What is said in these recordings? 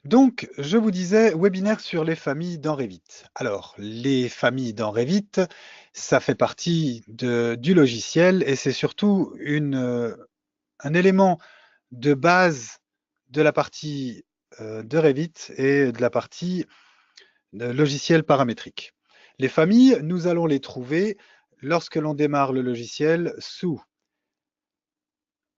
Donc, je vous disais, webinaire sur les familles dans Revit. Alors, les familles dans Revit, ça fait partie du logiciel et c'est surtout un élément de base de la partie de Revit et de la partie logiciel paramétrique. Les familles, nous allons les trouver lorsque l'on démarre le logiciel sous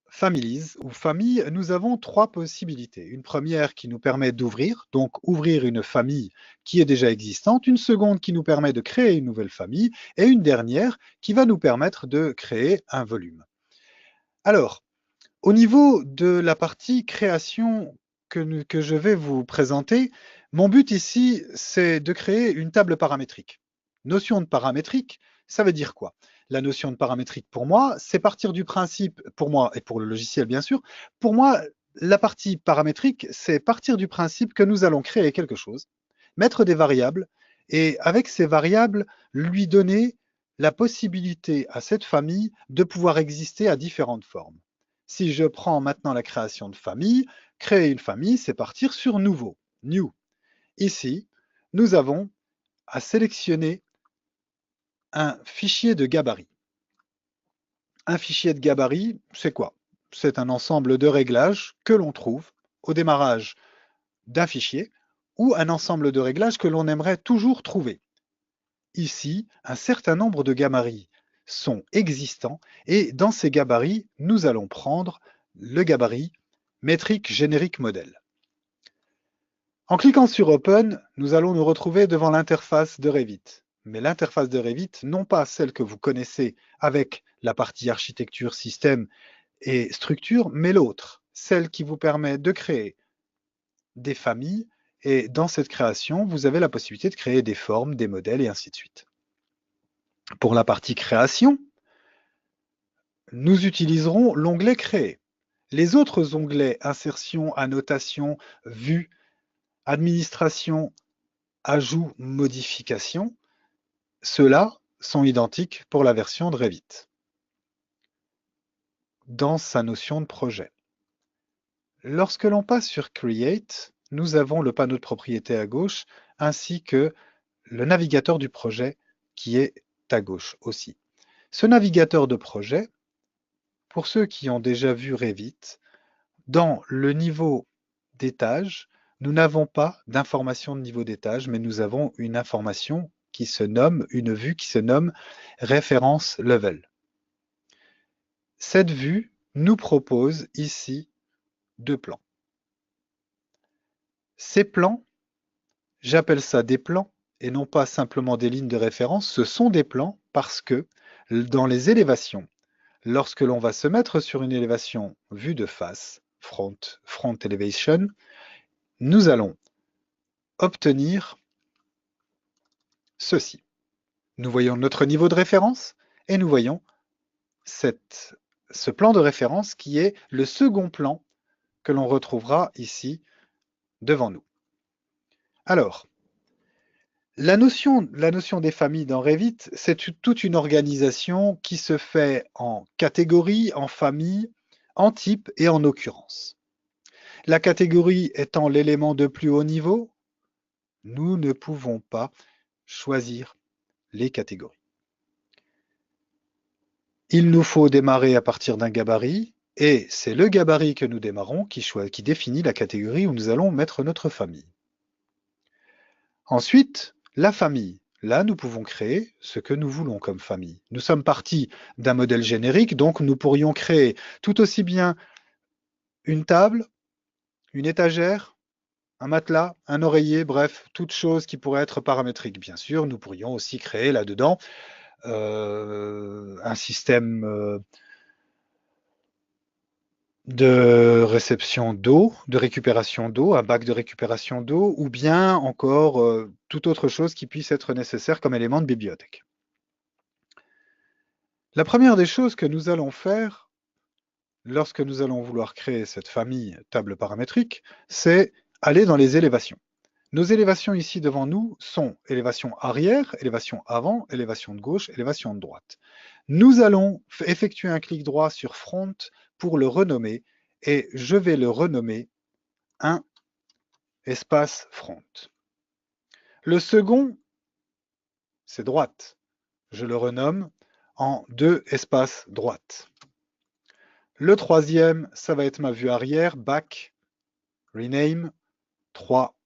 Families ou famille, nous avons trois possibilités. Une première qui nous permet d'ouvrir, donc ouvrir une famille qui est déjà existante, une seconde qui nous permet de créer une nouvelle famille, et une dernière qui va nous permettre de créer un volume. Alors, au niveau de la partie création que je vais vous présenter, mon but ici, c'est de créer une table paramétrique. Notion de paramétrique, ça veut dire quoi? La notion de paramétrique pour moi, c'est partir du principe, pour moi et pour le logiciel bien sûr, pour moi, la partie paramétrique, c'est partir du principe que nous allons créer quelque chose, mettre des variables, et avec ces variables, lui donner la possibilité à cette famille de pouvoir exister à différentes formes. Si je prends maintenant la création de famille, créer une famille, c'est partir sur nouveau, new. Ici, nous avons à sélectionner un fichier de gabarit. Un fichier de gabarit, c'est quoi? C'est un ensemble de réglages que l'on trouve au démarrage d'un fichier ou un ensemble de réglages que l'on aimerait toujours trouver. Ici, un certain nombre de gabarits sont existants et dans ces gabarits, nous allons prendre le gabarit métrique générique modèle. En cliquant sur Open, nous allons nous retrouver devant l'interface de Revit. Mais l'interface de Revit, non pas celle que vous connaissez avec la partie architecture, système et structure, mais l'autre, celle qui vous permet de créer des familles. Et dans cette création, vous avez la possibilité de créer des formes, des modèles et ainsi de suite. Pour la partie création, nous utiliserons l'onglet Créer. Les autres onglets Insertion, Annotation, Vue, Administration, Ajout, Modification, ceux-là sont identiques pour la version de Revit dans sa notion de projet. Lorsque l'on passe sur Create, nous avons le panneau de propriété à gauche ainsi que le navigateur du projet qui est à gauche aussi. Ce navigateur de projet, pour ceux qui ont déjà vu Revit, dans le niveau d'étage, nous n'avons pas d'information de niveau d'étage, mais nous avons une information qui se nomme, une vue qui se nomme référence level. Cette vue nous propose ici deux plans. Ces plans, j'appelle ça des plans et non pas simplement des lignes de référence, ce sont des plans parce que dans les élévations, lorsque l'on va se mettre sur une élévation vue de face, front elevation, nous allons obtenir ceci. Nous voyons notre niveau de référence et nous voyons ce plan de référence qui est le second plan que l'on retrouvera ici devant nous. Alors, la notion des familles dans Revit, c'est toute une organisation qui se fait en catégories, en familles, en types et en occurrences. La catégorie étant l'élément de plus haut niveau, nous ne pouvons pas choisir les catégories. Il nous faut démarrer à partir d'un gabarit, et c'est le gabarit que nous démarrons qui définit la catégorie où nous allons mettre notre famille. Ensuite, la famille. Là, nous pouvons créer ce que nous voulons comme famille. Nous sommes partis d'un modèle générique, donc nous pourrions créer tout aussi bien une table, une étagère, un matelas, un oreiller, bref, toute chose qui pourrait être paramétrique. Bien sûr, nous pourrions aussi créer là-dedans un système de réception d'eau, de récupération d'eau, un bac de récupération d'eau, ou bien encore toute autre chose qui puisse être nécessaire comme élément de bibliothèque. La première des choses que nous allons faire lorsque nous allons vouloir créer cette famille table paramétrique, c'est aller dans les élévations. Nos élévations ici devant nous sont élévation arrière, élévation avant, élévation de gauche, élévation de droite. Nous allons effectuer un clic droit sur Front pour le renommer et je vais le renommer 1 espace front. Le second, c'est droite. Je le renomme en 2 espace droite. Le troisième, ça va être ma vue arrière, back, rename, 3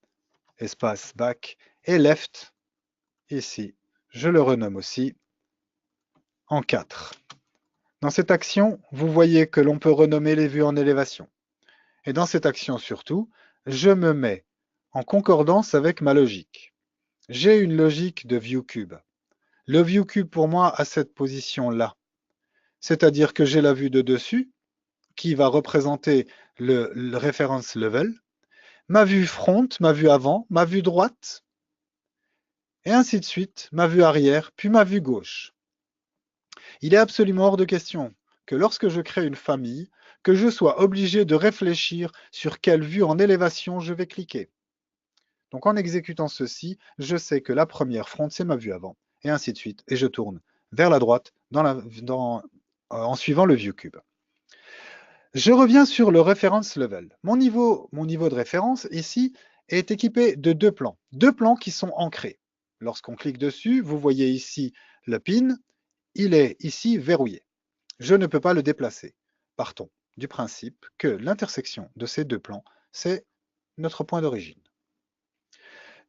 espace back, et left, ici, je le renomme aussi en 4. Dans cette action, vous voyez que l'on peut renommer les vues en élévation. Et dans cette action surtout, je me mets en concordance avec ma logique. J'ai une logique de ViewCube. Le ViewCube pour moi a cette position-là. C'est-à-dire que j'ai la vue de dessus, qui va représenter le reference level, ma vue front, ma vue avant, ma vue droite, et ainsi de suite, ma vue arrière, puis ma vue gauche. Il est absolument hors de question que lorsque je crée une famille, que je sois obligé de réfléchir sur quelle vue en élévation je vais cliquer. Donc en exécutant ceci, je sais que la première front, c'est ma vue avant, et ainsi de suite, et je tourne vers la droite en suivant le ViewCube. Je reviens sur le reference level. Mon niveau de référence ici est équipé de deux plans qui sont ancrés. Lorsqu'on clique dessus, vous voyez ici le pin, il est ici verrouillé. Je ne peux pas le déplacer. Partons du principe que l'intersection de ces deux plans, c'est notre point d'origine.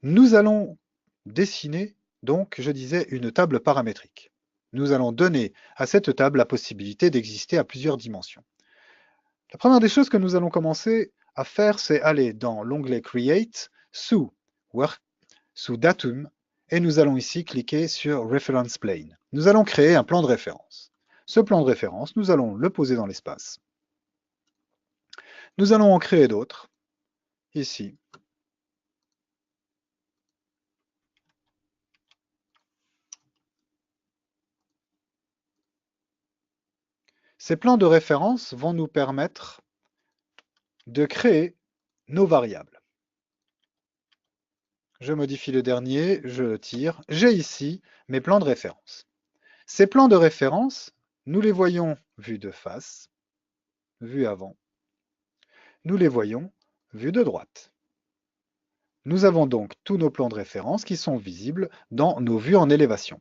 Nous allons dessiner, donc, je disais, une table paramétrique. Nous allons donner à cette table la possibilité d'exister à plusieurs dimensions. La première des choses que nous allons commencer à faire, c'est aller dans l'onglet Create, sous Datum, et nous allons ici cliquer sur Reference Plane. Nous allons créer un plan de référence. Ce plan de référence, nous allons le poser dans l'espace. Nous allons en créer d'autres, ici. Ces plans de référence vont nous permettre de créer nos variables. Je modifie le dernier, je le tire. J'ai ici mes plans de référence. Ces plans de référence, nous les voyons vus de face, vue avant. Nous les voyons vus de droite. Nous avons donc tous nos plans de référence qui sont visibles dans nos vues en élévation.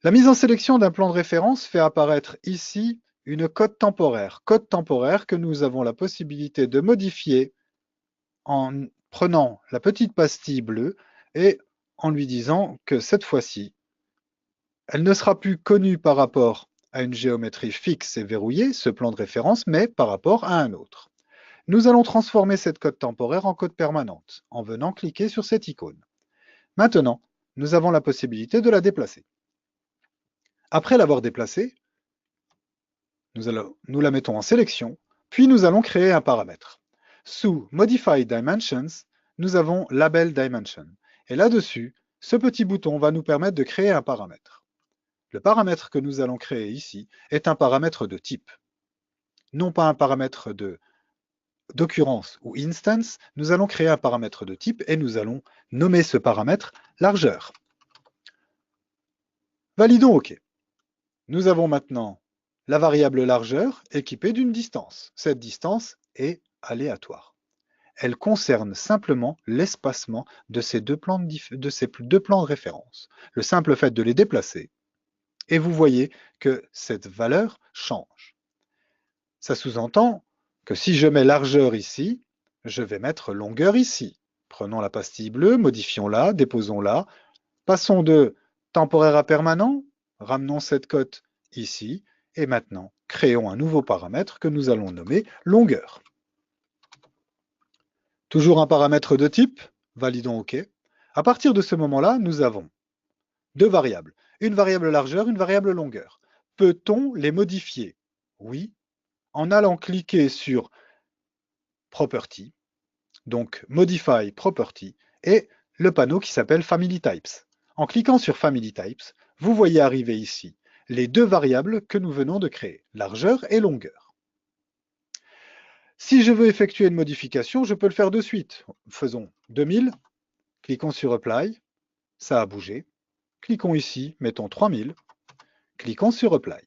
La mise en sélection d'un plan de référence fait apparaître ici une cote temporaire que nous avons la possibilité de modifier en prenant la petite pastille bleue et en lui disant que cette fois-ci, elle ne sera plus connue par rapport à une géométrie fixe et verrouillée, ce plan de référence, mais par rapport à un autre. Nous allons transformer cette cote temporaire en cote permanente en venant cliquer sur cette icône. Maintenant, nous avons la possibilité de la déplacer. Après l'avoir déplacée, nous la mettons en sélection, puis nous allons créer un paramètre. Sous Modify Dimensions, nous avons Label Dimension. Et là-dessus, ce petit bouton va nous permettre de créer un paramètre. Le paramètre que nous allons créer ici est un paramètre de type. Non pas un paramètre d'occurrence ou instance, nous allons créer un paramètre de type et nous allons nommer ce paramètre largeur. Validons OK. Nous avons maintenant la variable largeur équipée d'une distance. Cette distance est aléatoire. Elle concerne simplement l'espacement de ces deux plans de référence. Le simple fait de les déplacer, et vous voyez que cette valeur change. Ça sous-entend que si je mets largeur ici, je vais mettre longueur ici. Prenons la pastille bleue, modifions-la, déposons-la, passons de temporaire à permanent, ramenons cette cote ici, et maintenant, créons un nouveau paramètre que nous allons nommer longueur. Toujours un paramètre de type, validons OK. À partir de ce moment-là, nous avons deux variables, une variable largeur, une variable longueur. Peut-on les modifier? Oui, en allant cliquer sur Property, donc Modify Property, et le panneau qui s'appelle Family Types. En cliquant sur Family Types, vous voyez arriver ici les deux variables que nous venons de créer, largeur et longueur. Si je veux effectuer une modification, je peux le faire de suite. Faisons 2000, cliquons sur Apply, ça a bougé. Cliquons ici, mettons 3000, cliquons sur Apply.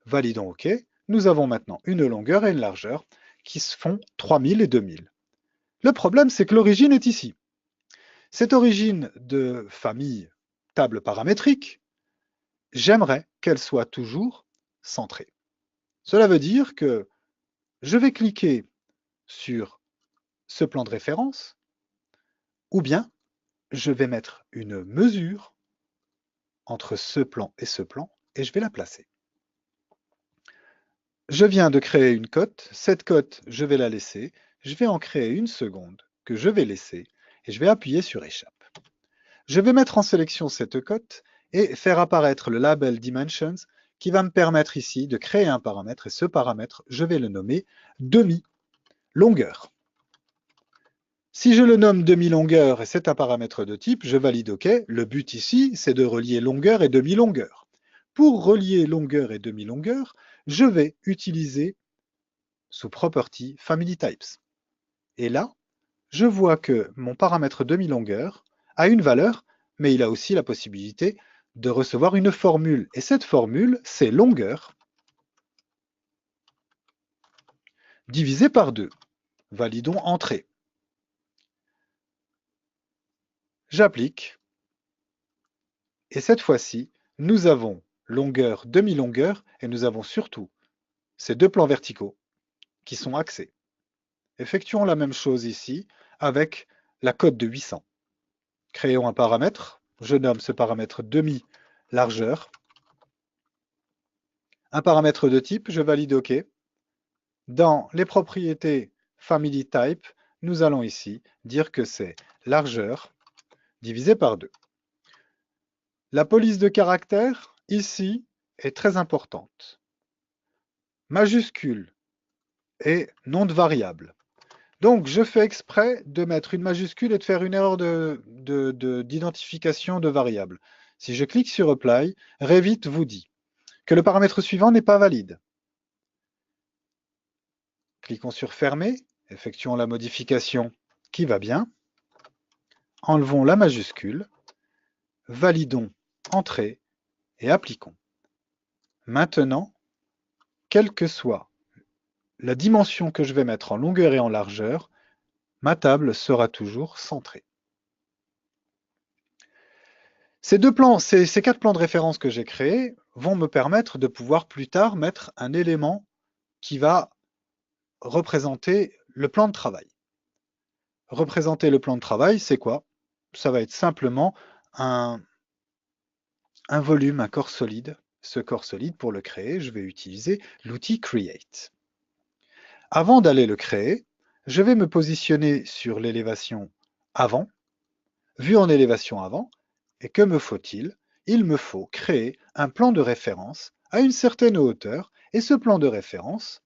Validons OK. Nous avons maintenant une longueur et une largeur qui se font 3000 et 2000. Le problème, c'est que l'origine est ici. Cette origine de famille table paramétrique, j'aimerais qu'elle soit toujours centrée. Cela veut dire que je vais cliquer sur ce plan de référence, ou bien je vais mettre une mesure entre ce plan, et je vais la placer. Je viens de créer une cote, cette cote, je vais la laisser, je vais en créer une seconde que je vais laisser, et je vais appuyer sur Échappe. Je vais mettre en sélection cette cote et faire apparaître le label Dimensions qui va me permettre ici de créer un paramètre, et ce paramètre, je vais le nommer demi-longueur. Si je le nomme demi-longueur et c'est un paramètre de type, je valide OK. Le but ici, c'est de relier longueur et demi-longueur. Pour relier longueur et demi-longueur, je vais utiliser sous Property Family Types. Et là, je vois que mon paramètre demi-longueur a une valeur, mais il a aussi la possibilité de recevoir une formule. Et cette formule, c'est longueur divisé par 2. Validons Entrée. J'applique. Et cette fois-ci, nous avons longueur, demi-longueur, et nous avons surtout ces deux plans verticaux qui sont axés. Effectuons la même chose ici avec la cote de 800. Créons un paramètre. Je nomme ce paramètre demi-largeur. Un paramètre de type, je valide OK. Dans les propriétés Family Type, nous allons ici dire que c'est largeur divisé par 2. La police de caractère, ici, est très importante. Majuscule et nom de variable. Donc, je fais exprès de mettre une majuscule et de faire une erreur d'identification de variable. Si je clique sur Apply, Revit vous dit que le paramètre suivant n'est pas valide. Cliquons sur Fermer, effectuons la modification qui va bien. Enlevons la majuscule, validons Entrée et appliquons. Maintenant, quelle que soit la dimension que je vais mettre en longueur et en largeur, ma table sera toujours centrée. Ces quatre plans de référence que j'ai créés vont me permettre de pouvoir plus tard mettre un élément qui va représenter le plan de travail. Représenter le plan de travail, c'est quoi? Ça va être simplement un volume, un corps solide. Ce corps solide, pour le créer, je vais utiliser l'outil Create. Avant d'aller le créer, je vais me positionner sur l'élévation avant, vue en élévation avant, et que me faut-il? Il me faut créer un plan de référence à une certaine hauteur, et ce plan de référence,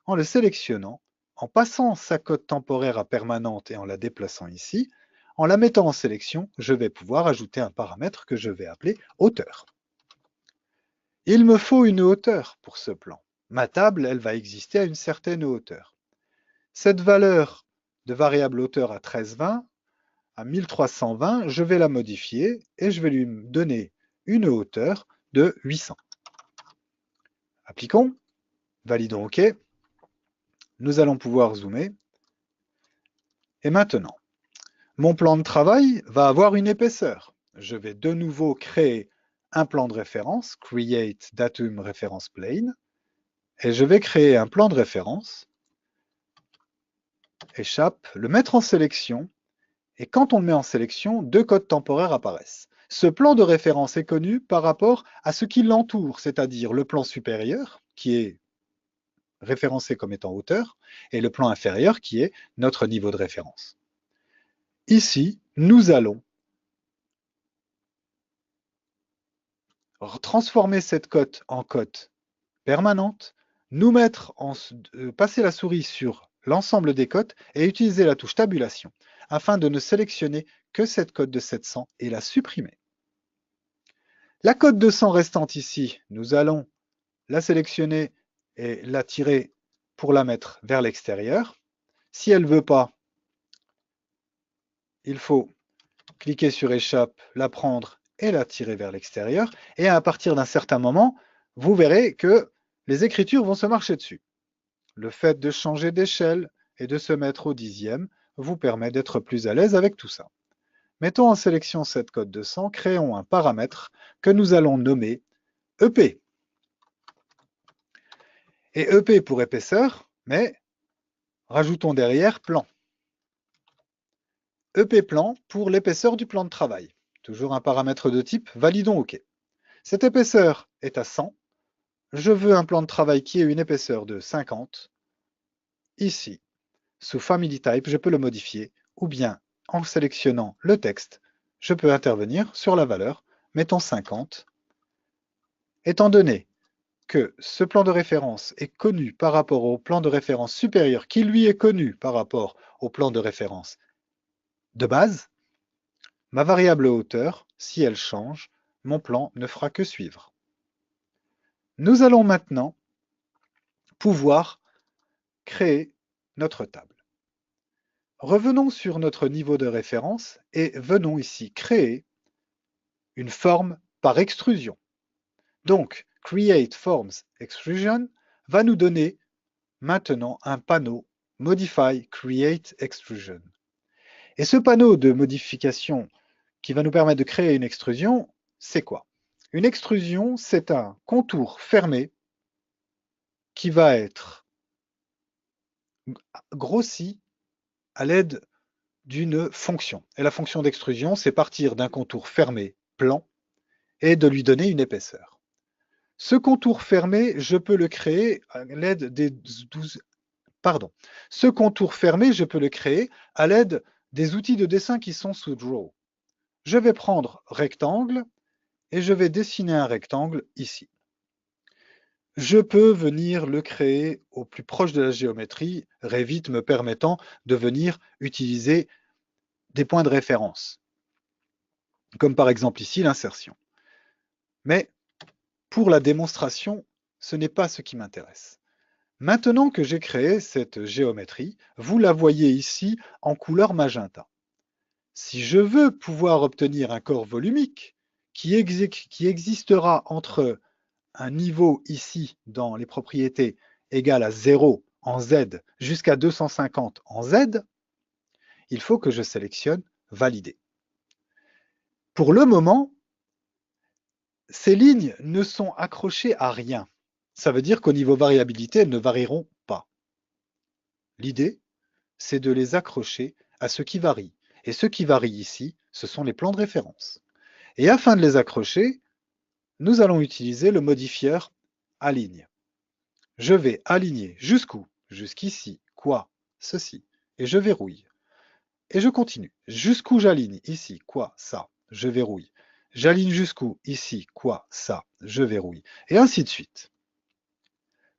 en le sélectionnant, en passant sa cote temporaire à permanente et en la déplaçant ici, en la mettant en sélection, je vais pouvoir ajouter un paramètre que je vais appeler hauteur. Il me faut une hauteur pour ce plan. Ma table, elle va exister à une certaine hauteur. Cette valeur de variable hauteur à 1320, à 1320, je vais la modifier et je vais lui donner une hauteur de 800. Appliquons, validons OK. Nous allons pouvoir zoomer. Et maintenant, mon plan de travail va avoir une épaisseur. Je vais de nouveau créer un plan de référence, Create Datum Reference Plane, et je vais créer un plan de référence, Échappe, le mettre en sélection, et quand on le met en sélection, deux codes temporaires apparaissent. Ce plan de référence est connu par rapport à ce qui l'entoure, c'est-à-dire le plan supérieur, qui est référencé comme étant hauteur, et le plan inférieur, qui est notre niveau de référence. Ici, nous allons transformer cette cote en cote permanente, nous mettre passer la souris sur l'ensemble des cotes et utiliser la touche tabulation afin de ne sélectionner que cette cote de 700 et la supprimer. La cote de 100 restante ici, nous allons la sélectionner et la tirer pour la mettre vers l'extérieur. Si elle ne veut pas, il faut cliquer sur Échappe, la prendre et la tirer vers l'extérieur. Et à partir d'un certain moment, vous verrez que les écritures vont se marcher dessus. Le fait de changer d'échelle et de se mettre au dixième vous permet d'être plus à l'aise avec tout ça. Mettons en sélection cette code 200, créons un paramètre que nous allons nommer EP. Et EP pour épaisseur, mais rajoutons derrière plan. EP plan pour l'épaisseur du plan de travail. Toujours un paramètre de type, validons OK. Cette épaisseur est à 100. Je veux un plan de travail qui ait une épaisseur de 50. Ici, sous Family Type, je peux le modifier, ou bien en sélectionnant le texte, je peux intervenir sur la valeur, mettons 50. Étant donné que ce plan de référence est connu par rapport au plan de référence supérieur, qui lui est connu par rapport au plan de référence de base, ma variable hauteur, si elle change, mon plan ne fera que suivre. Nous allons maintenant pouvoir créer notre table. Revenons sur notre niveau de référence et venons ici créer une forme par extrusion. Donc, Create Forms Extrusion va nous donner maintenant un panneau Modify Create Extrusion. Et ce panneau de modification qui va nous permettre de créer une extrusion, c'est quoi? Une extrusion, c'est un contour fermé qui va être grossi à l'aide d'une fonction. Et la fonction d'extrusion, c'est partir d'un contour fermé plan et de lui donner une épaisseur. Ce contour fermé, je peux le créer à l'aide des 12... Pardon. Ce contour fermé, je peux le créer à l'aide des outils de dessin qui sont sous Draw. Je vais prendre rectangle et je vais dessiner un rectangle ici. Je peux venir le créer au plus proche de la géométrie, Revit me permettant de venir utiliser des points de référence, comme par exemple ici l'insertion. Mais pour la démonstration, ce n'est pas ce qui m'intéresse. Maintenant que j'ai créé cette géométrie, vous la voyez ici en couleur magenta. Si je veux pouvoir obtenir un corps volumique qui existera entre un niveau ici dans les propriétés égal à 0 en Z jusqu'à 250 en Z, il faut que je sélectionne Valider. Pour le moment, ces lignes ne sont accrochées à rien. Ça veut dire qu'au niveau variabilité, elles ne varieront pas. L'idée, c'est de les accrocher à ce qui varie. Et ce qui varie ici, ce sont les plans de référence. Et afin de les accrocher, nous allons utiliser le modifieur Aligne. Je vais aligner jusqu'où? Jusqu'ici. Quoi? Ceci. Et je verrouille. Et je continue. Jusqu'où j'aligne? Ici. Quoi? Ça. Je verrouille. J'aligne jusqu'où? Ici. Quoi? Ça. Je verrouille. Et ainsi de suite.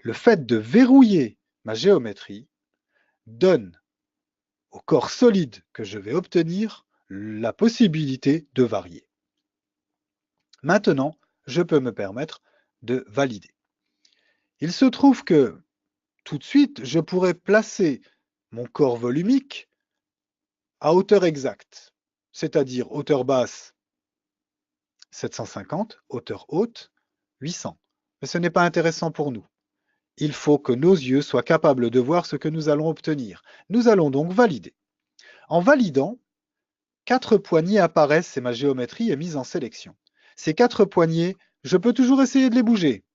Le fait de verrouiller ma géométrie donne au corps solide que je vais obtenir la possibilité de varier. Maintenant, je peux me permettre de valider. Il se trouve que tout de suite, je pourrais placer mon corps volumique à hauteur exacte, c'est-à-dire hauteur basse 750, hauteur haute 800. Mais ce n'est pas intéressant pour nous. Il faut que nos yeux soient capables de voir ce que nous allons obtenir. Nous allons donc valider. En validant, 4 poignées apparaissent et ma géométrie est mise en sélection. Ces 4 poignées, je peux toujours essayer de les bouger.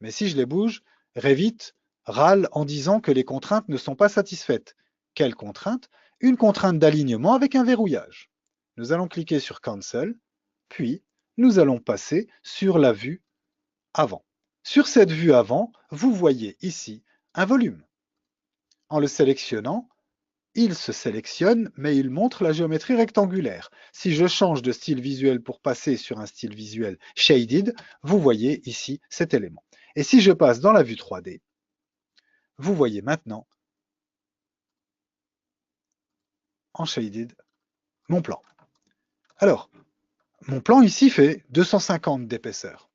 Mais si je les bouge, Revit râle en disant que les contraintes ne sont pas satisfaites. Quelle contrainte? Une contrainte d'alignement avec un verrouillage. Nous allons cliquer sur Cancel, puis nous allons passer sur la vue avant. Sur cette vue avant, vous voyez ici un volume. En le sélectionnant, il se sélectionne, mais il montre la géométrie rectangulaire. Si je change de style visuel pour passer sur un style visuel shaded, vous voyez ici cet élément. Et si je passe dans la vue 3D, vous voyez maintenant en shaded mon plan. Alors, mon plan ici fait 250 d'épaisseur.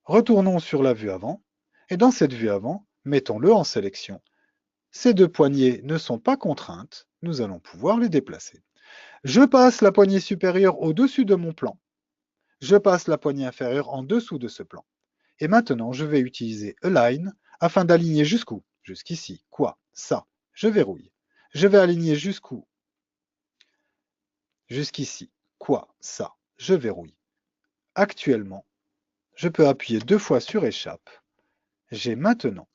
Retournons sur la vue avant, et dans cette vue avant, mettons-le en sélection. Ces 2 poignées ne sont pas contraintes, nous allons pouvoir les déplacer. Je passe la poignée supérieure au-dessus de mon plan. Je passe la poignée inférieure en dessous de ce plan. Et maintenant, je vais utiliser Align afin d'aligner jusqu'où? Jusqu'ici. Quoi? Ça. Je verrouille. Je vais aligner jusqu'où? Jusqu'ici. Quoi? Ça. Je verrouille. Actuellement, je peux appuyer 2 fois sur Échappe. J'ai maintenant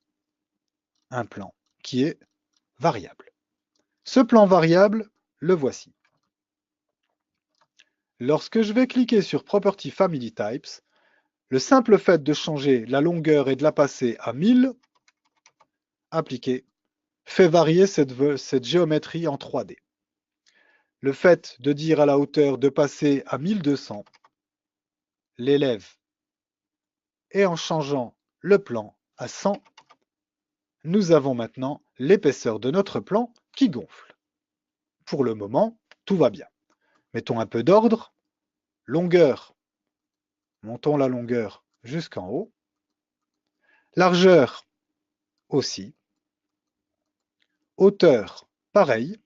un plan qui est variable. Ce plan variable, le voici. Lorsque je vais cliquer sur Property Family Types, le simple fait de changer la longueur et de la passer à 1000, appliqué, fait varier cette géométrie en 3D. Le fait de dire à la hauteur de passer à 1200 l'élève, et en changeant le plan à 100, nous avons maintenant l'épaisseur de notre plan qui gonfle. Pour le moment, tout va bien. Mettons un peu d'ordre. Longueur, montons la longueur jusqu'en haut. Largeur aussi. Hauteur, pareil.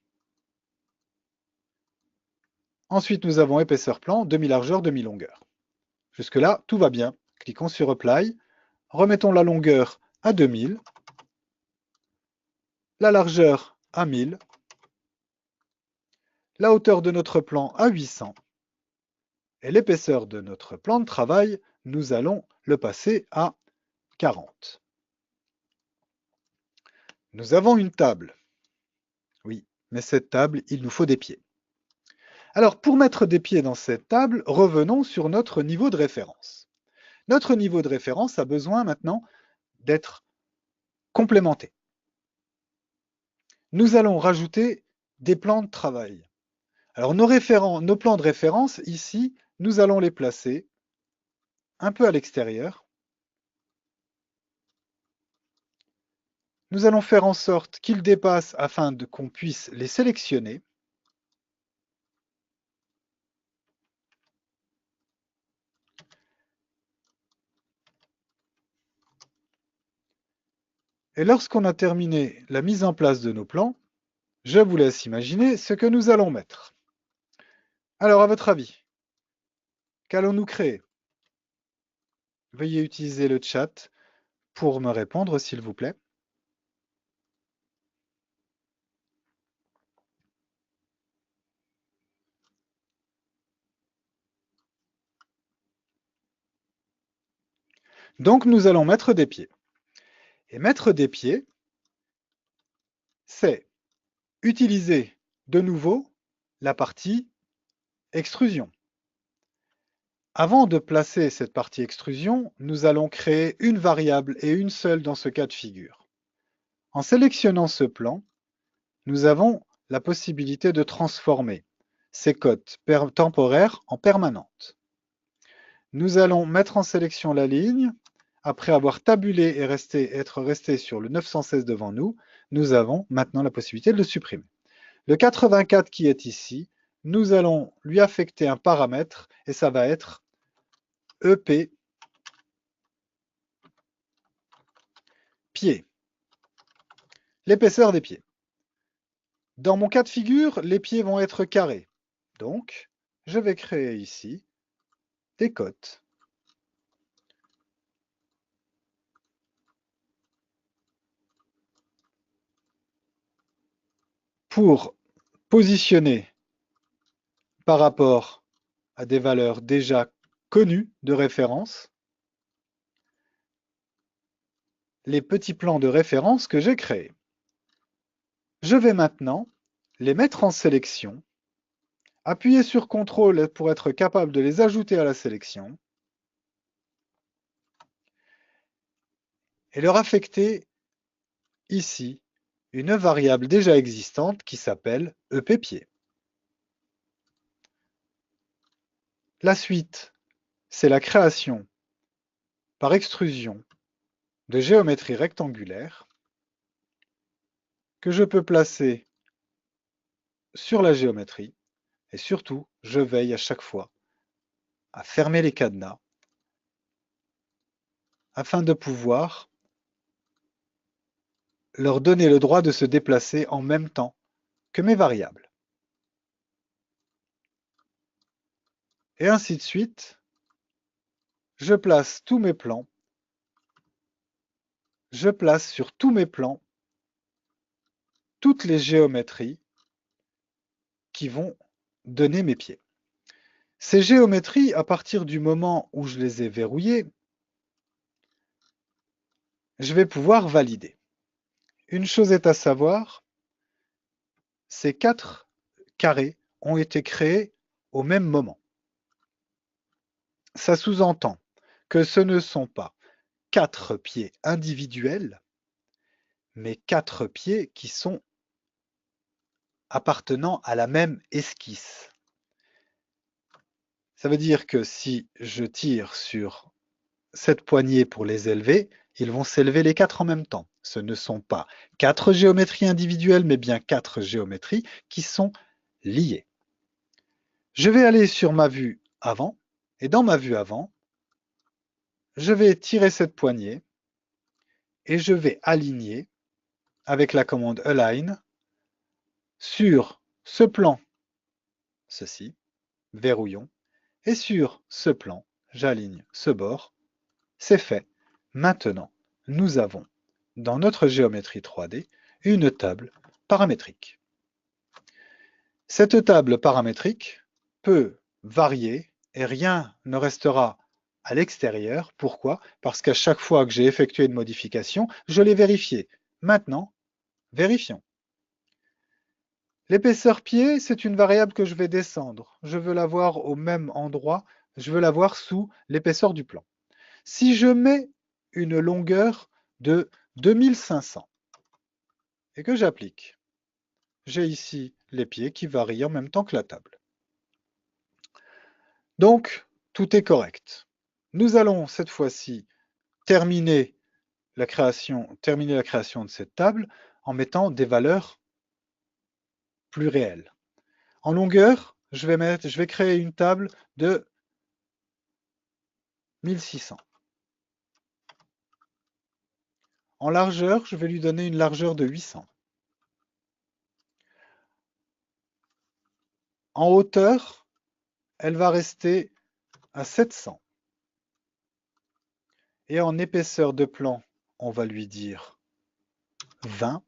Ensuite, nous avons épaisseur plan, demi-largeur, demi-longueur. Jusque-là, tout va bien. Cliquons sur Apply. Remettons la longueur à 2000. La largeur à 1000. La hauteur de notre plan à 800. Et l'épaisseur de notre plan de travail, nous allons le passer à 40. Nous avons une table. Oui, mais cette table, il nous faut des pieds. Alors, pour mettre des pieds dans cette table, revenons sur notre niveau de référence. Notre niveau de référence a besoin maintenant d'être complémenté. Nous allons rajouter des plans de travail. Alors, nos plans de référence, ici, nous allons les placer un peu à l'extérieur. Nous allons faire en sorte qu'ils dépassent afin qu'on puisse les sélectionner. Et lorsqu'on a terminé la mise en place de nos plans, je vous laisse imaginer ce que nous allons mettre. Alors, à votre avis, qu'allons-nous créer? Veuillez utiliser le chat pour me répondre, s'il vous plaît. Donc, nous allons mettre des pieds. Et mettre des pieds, c'est utiliser de nouveau la partie extrusion. Avant de placer cette partie extrusion, nous allons créer une variable et une seule dans ce cas de figure. En sélectionnant ce plan, nous avons la possibilité de transformer ces cotes temporaires en permanentes. Nous allons mettre en sélection la ligne. Après avoir tabulé et être resté sur le 916 devant nous, nous avons maintenant la possibilité de le supprimer. Le 84 qui est ici, nous allons lui affecter un paramètre et ça va être EP pied, l'épaisseur des pieds. Dans mon cas de figure, les pieds vont être carrés. Donc, je vais créer ici des cotes. Pour positionner par rapport à des valeurs déjà connues de référence, les petits plans de référence que j'ai créés. Je vais maintenant les mettre en sélection, appuyer sur CTRL pour être capable de les ajouter à la sélection et leur affecter ici une variable déjà existante qui s'appelle EPPied. La suite, c'est la création par extrusion de géométrie rectangulaire que je peux placer sur la géométrie et surtout, je veille à chaque fois à fermer les cadenas afin de pouvoir leur donner le droit de se déplacer en même temps que mes variables. Et ainsi de suite, je place tous mes plans, je place sur tous mes plans toutes les géométries qui vont donner mes pieds. Ces géométries, à partir du moment où je les ai verrouillées, je vais pouvoir valider. Une chose est à savoir, ces 4 carrés ont été créés au même moment. Ça sous-entend que ce ne sont pas 4 pieds individuels, mais 4 pieds qui sont appartenant à la même esquisse. Ça veut dire que si je tire sur cette poignée pour les élever, ils vont s'élever les 4 en même temps. Ce ne sont pas 4 géométries individuelles, mais bien 4 géométries qui sont liées. Je vais aller sur ma vue avant, et dans ma vue avant, je vais tirer cette poignée et je vais aligner avec la commande Align sur ce plan, ceci, verrouillons, et sur ce plan, j'aligne ce bord, c'est fait. Maintenant, nous avons dans notre géométrie 3D une table paramétrique. Cette table paramétrique peut varier et rien ne restera à l'extérieur. Pourquoi? Parce qu'à chaque fois que j'ai effectué une modification, je l'ai vérifiée. Maintenant, vérifions. L'épaisseur pied, c'est une variable que je vais descendre. Je veux l'avoir au même endroit, je veux l'avoir sous l'épaisseur du plan. Si je mets une longueur de 2500 et que j'applique, j'ai ici les pieds qui varient en même temps que la table. Donc, tout est correct. Nous allons cette fois-ci terminer la création de cette table en mettant des valeurs plus réelles. En longueur, je vais créer une table de 1600. En largeur, je vais lui donner une largeur de 800. En hauteur, elle va rester à 700. Et en épaisseur de plan, on va lui dire 20.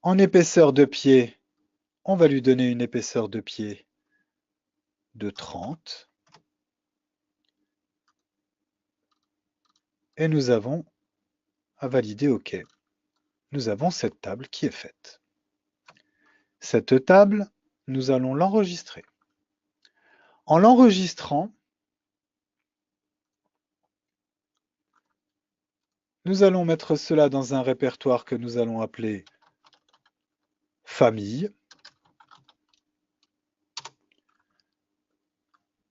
En épaisseur de pied, on va lui donner une épaisseur de pied de 30. Et nous avons à valider OK. Nous avons cette table qui est faite. Cette table, nous allons l'enregistrer. En l'enregistrant, nous allons mettre cela dans un répertoire que nous allons appeler famille.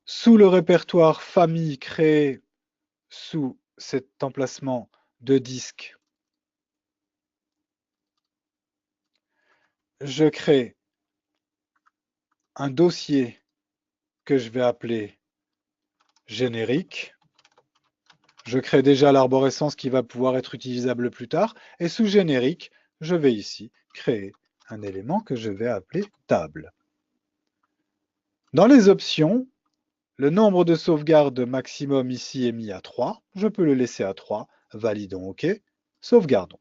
Sous le répertoire famille créé sous cet emplacement de disque, je crée un dossier que je vais appeler générique. Je crée déjà l'arborescence qui va pouvoir être utilisable plus tard. Et sous générique, je vais ici créer un élément que je vais appeler table. Dans les options, le nombre de sauvegardes maximum ici est mis à 3. Je peux le laisser à 3. Validons OK. Sauvegardons.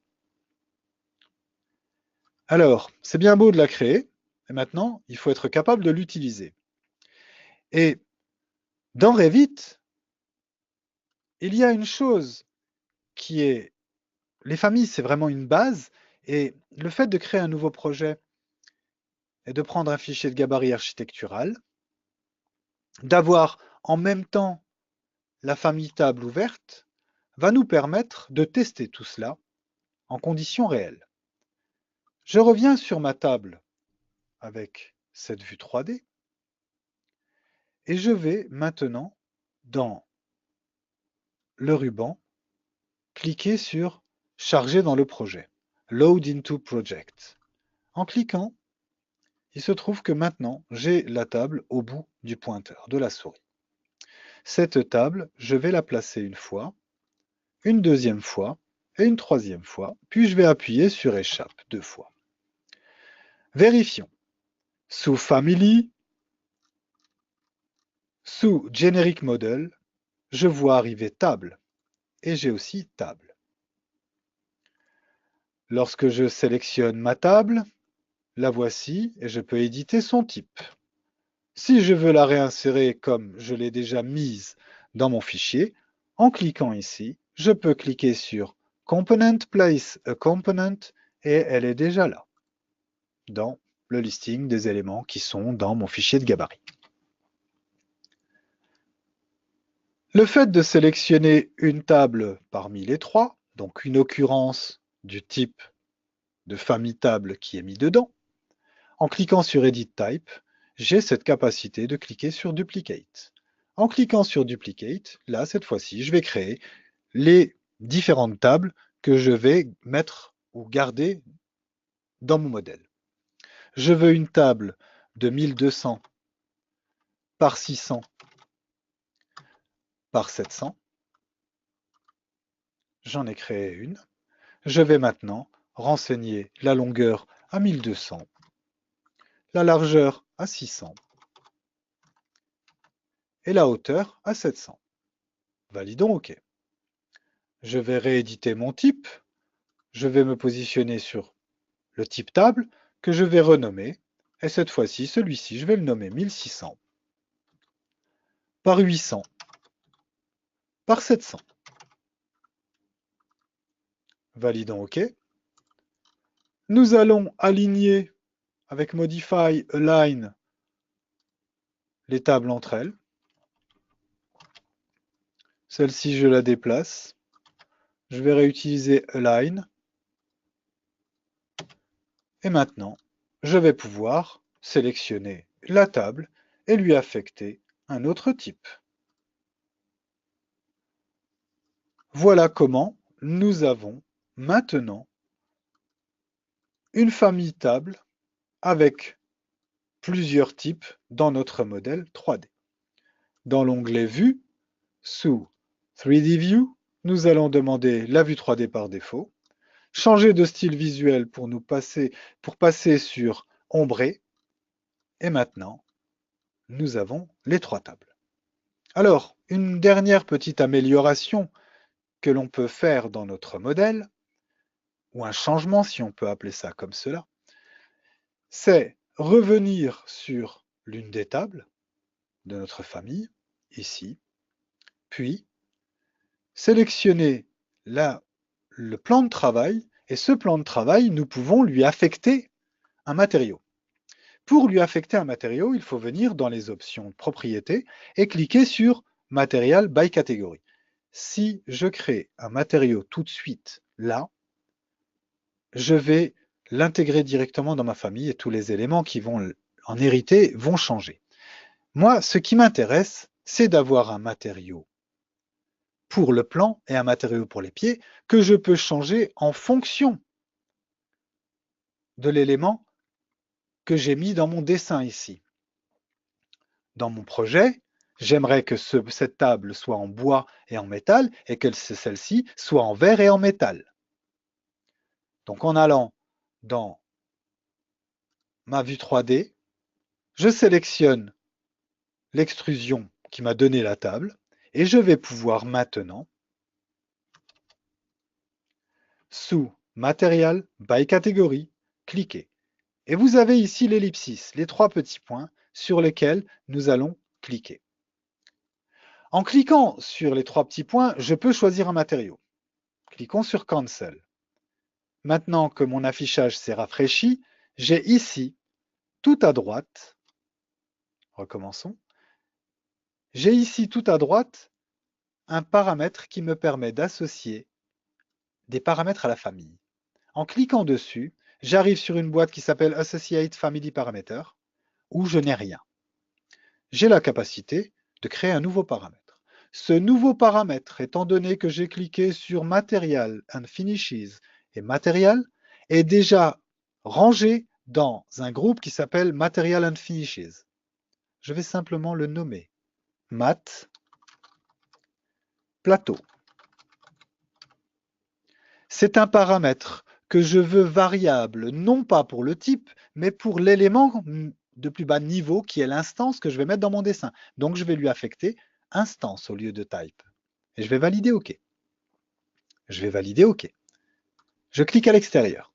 Alors, c'est bien beau de la créer. Et maintenant, il faut être capable de l'utiliser. Et dans Revit, il y a une chose qui est... Les familles, c'est vraiment une base. Et le fait de créer un nouveau projet et de prendre un fichier de gabarit architectural, d'avoir en même temps la famille table ouverte, va nous permettre de tester tout cela en conditions réelles. Je reviens sur ma table avec cette vue 3D et je vais maintenant dans le ruban cliquer sur Charger dans le projet, Load into Project. En cliquant, il se trouve que maintenant j'ai la table au bout du pointeur de la souris. Cette table, je vais la placer une fois, une deuxième fois et une troisième fois, puis je vais appuyer sur Échappe 2 fois. Vérifions. Sous Family, sous Generic Model, je vois arriver table et j'ai aussi table. Lorsque je sélectionne ma table, la voici et je peux éditer son type. Si je veux la réinsérer comme je l'ai déjà mise dans mon fichier, en cliquant ici, je peux cliquer sur Component Place a Component et elle est déjà là, dans le listing des éléments qui sont dans mon fichier de gabarit. Le fait de sélectionner une table parmi les trois, donc une occurrence du type de famille table qui est mis dedans, en cliquant sur Edit Type, j'ai cette capacité de cliquer sur Duplicate. En cliquant sur Duplicate, là, cette fois-ci, je vais créer les différentes tables que je vais mettre ou garder dans mon modèle. Je veux une table de 1200 par 600 par 700. J'en ai créé une. Je vais maintenant renseigner la longueur à 1200, la largeur à 600 et la hauteur à 700. Validons OK. Je vais rééditer mon type. Je vais me positionner sur le type table que je vais renommer. Et cette fois-ci, celui-ci, je vais le nommer 1600 par 800 par 700. Validons OK. Nous allons aligner avec Modify Align les tables entre elles. Celle-ci, je la déplace. Je vais réutiliser Align. Et maintenant, je vais pouvoir sélectionner la table et lui affecter un autre type. Voilà comment nous avons maintenant une famille table avec plusieurs types dans notre modèle 3D. Dans l'onglet Vue, sous 3D View, nous allons demander la vue 3D par défaut, changer de style visuel pour passer sur Ombré, et maintenant, nous avons les trois tables. Alors, une dernière petite amélioration que l'on peut faire dans notre modèle, ou un changement si on peut appeler ça comme cela, c'est revenir sur l'une des tables de notre famille, ici, puis sélectionner le plan de travail, et ce plan de travail, nous pouvons lui affecter un matériau. Pour lui affecter un matériau, il faut venir dans les options de propriété et cliquer sur Material by Category. Si je crée un matériau tout de suite là, je vais l'intégrer directement dans ma famille et tous les éléments qui vont en hériter vont changer. Moi, ce qui m'intéresse, c'est d'avoir un matériau pour le plan et un matériau pour les pieds que je peux changer en fonction de l'élément que j'ai mis dans mon dessin ici. Dans mon projet, j'aimerais que cette table soit en bois et en métal et que celle-ci soit en verre et en métal. Donc en allant dans ma vue 3D, je sélectionne l'extrusion qui m'a donné la table et je vais pouvoir maintenant, sous Material by Category, cliquer. Et vous avez ici l'ellipsis, les trois petits points sur lesquels nous allons cliquer. En cliquant sur les trois petits points, je peux choisir un matériau. Cliquons sur Cancel. Maintenant que mon affichage s'est rafraîchi, j'ai ici, tout à droite, recommençons, j'ai ici tout à droite un paramètre qui me permet d'associer des paramètres à la famille. En cliquant dessus, j'arrive sur une boîte qui s'appelle Associate Family Parameter, où je n'ai rien. J'ai la capacité de créer un nouveau paramètre. Ce nouveau paramètre, étant donné que j'ai cliqué sur Material and Finishes et Material, est déjà rangé dans un groupe qui s'appelle Material and Finishes. Je vais simplement le nommer Mat Plateau. C'est un paramètre que je veux variable, non pas pour le type, mais pour l'élément de plus bas niveau qui est l'instance que je vais mettre dans mon dessin. Donc je vais lui affecter instance au lieu de type. Et je vais valider OK. Je vais valider OK. Je clique à l'extérieur.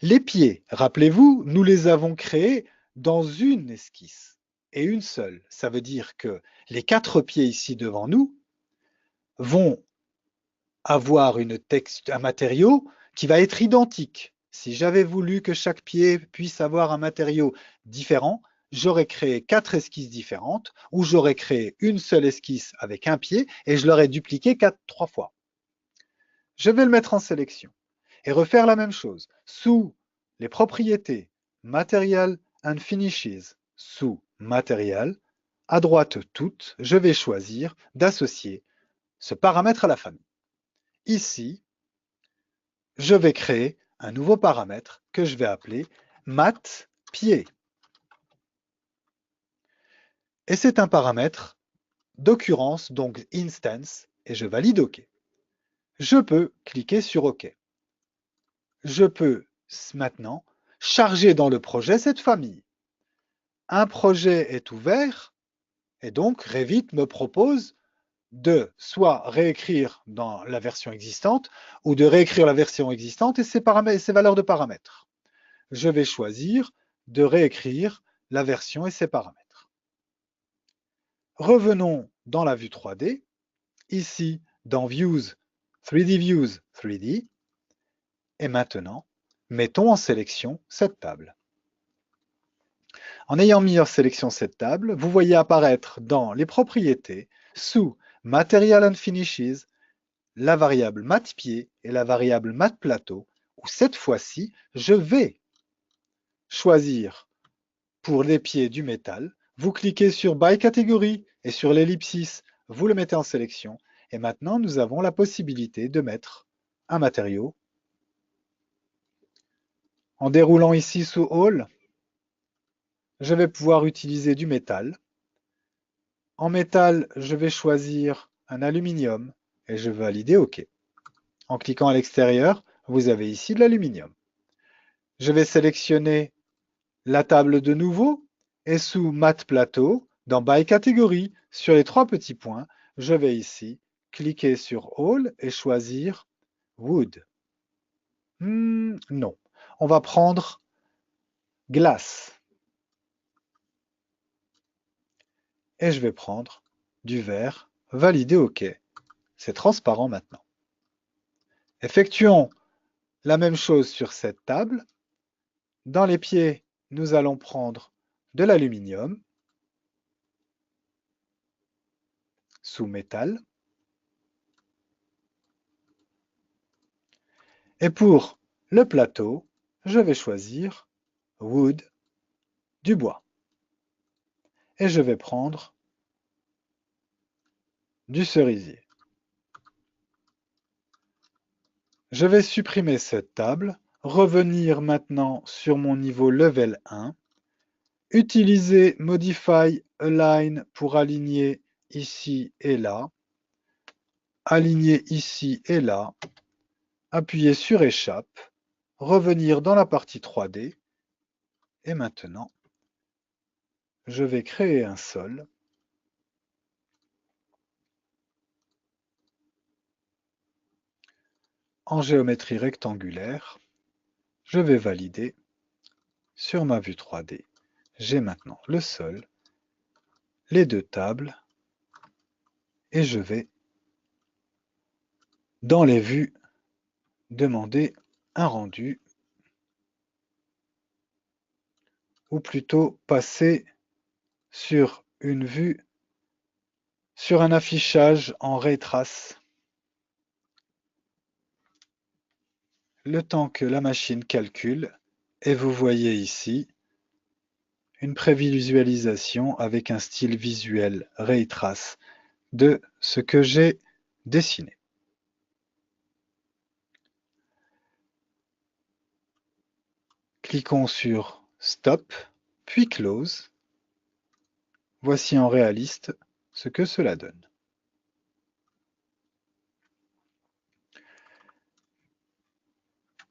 Les pieds, rappelez-vous, nous les avons créés dans une esquisse et une seule. Ça veut dire que les 4 pieds ici devant nous vont avoir un matériau qui va être identique. Si j'avais voulu que chaque pied puisse avoir un matériau différent, j'aurais créé 4 esquisses différentes ou j'aurais créé une seule esquisse avec un pied et je l'aurais dupliqué 3 fois. Je vais le mettre en sélection et refaire la même chose. Sous les propriétés Material and Finishes, sous Material, à droite toutes, je vais choisir d'associer ce paramètre à la famille. Ici, je vais créer un nouveau paramètre que je vais appeler mat pied. Et c'est un paramètre d'occurrence, donc instance, et je valide OK. Je peux cliquer sur OK. Je peux maintenant charger dans le projet cette famille. Un projet est ouvert et donc Revit me propose de soit réécrire dans la version existante ou de réécrire la version existante et ses valeurs de paramètres. Je vais choisir de réécrire la version et ses paramètres. Revenons dans la vue 3D, ici dans Views, 3D Views, 3D, et maintenant, mettons en sélection cette table. En ayant mis en sélection cette table, vous voyez apparaître dans les propriétés, sous Material and Finishes, la variable mat pied et la variable mat plateau, où cette fois-ci, je vais choisir pour les pieds du métal. Vous cliquez sur By Category et sur l'ellipsis, vous le mettez en sélection. Et maintenant, nous avons la possibilité de mettre un matériau. En déroulant ici sous All, je vais pouvoir utiliser du métal. En métal, je vais choisir un aluminium et je vais valider OK. En cliquant à l'extérieur, vous avez ici de l'aluminium. Je vais sélectionner la table de nouveau et sous Mat Plateau, dans By Category, sur les 3 petits points, je vais ici cliquer sur All et choisir Wood. Non, on va prendre Glace. Et je vais prendre du verre, valider OK. C'est transparent maintenant. Effectuons la même chose sur cette table. Dans les pieds, nous allons prendre de l'aluminium sous métal. Et pour le plateau, je vais choisir wood, du bois. Et je vais prendre du cerisier. Je vais supprimer cette table, revenir maintenant sur mon niveau level 1, utiliser Modify Align pour aligner ici et là, aligner ici et là, appuyer sur Échappe, revenir dans la partie 3D, et maintenant, je vais créer un sol. En géométrie rectangulaire, je vais valider. Sur ma vue 3D, j'ai maintenant le sol, les 2 tables, et je vais, dans les vues, demander un rendu, ou plutôt passer sur une vue, sur un affichage en ray trace, le temps que la machine calcule, et vous voyez ici une prévisualisation avec un style visuel ray trace de ce que j'ai dessiné. Cliquons sur Stop, puis Close. Voici en réaliste ce que cela donne.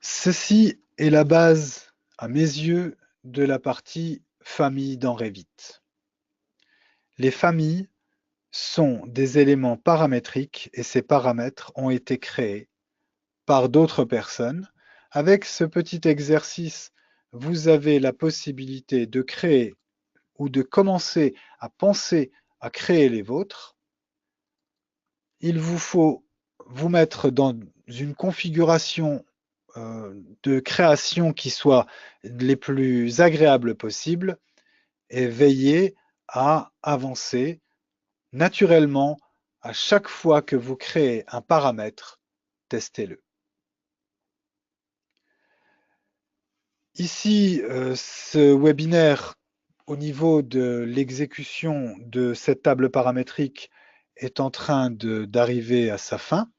Ceci est la base, à mes yeux, de la partie famille dans Revit. Les familles sont des éléments paramétriques et ces paramètres ont été créés par d'autres personnes Avec ce petit exercice, vous avez la possibilité de créer ou de commencer à penser à créer les vôtres. Il vous faut vous mettre dans une configuration de création qui soit les plus agréables possibles et veiller à avancer naturellement à chaque fois que vous créez un paramètre, testez-le. Ici, ce webinaire au niveau de l'exécution de cette table paramétrique est en train d'arriver à sa fin.